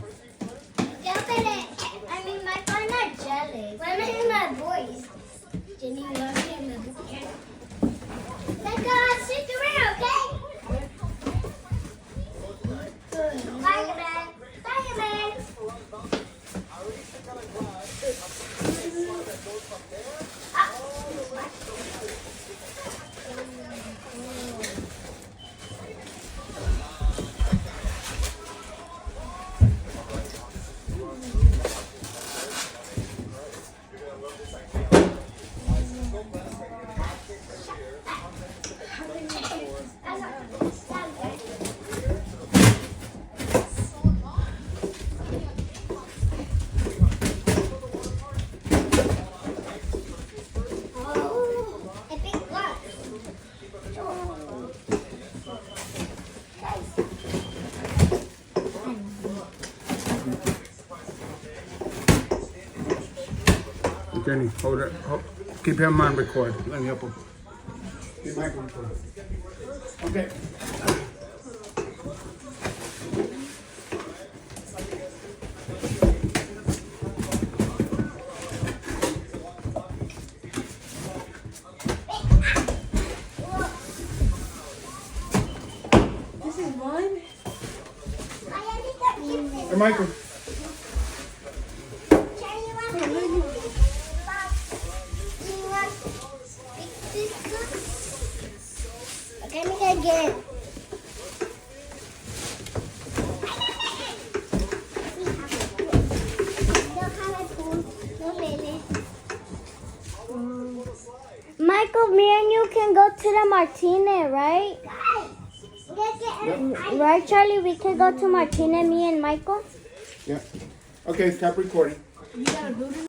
them. I mean, my phone not jealous. Let me hear my voice. Jenny, you want to hear my voice? Let's go sit around, okay? Fireman. Fireman. Jenny, hold it. Keep him on record. Let me help him. Keep Michael record. Okay. This is one? Hey, Michael. Okay, me again. Michael, me and you can go to the Martinez, right? Yep. Right, Charlie? We can go to Martinez, me and Michael? Yeah. Okay, stop recording. You gotta go to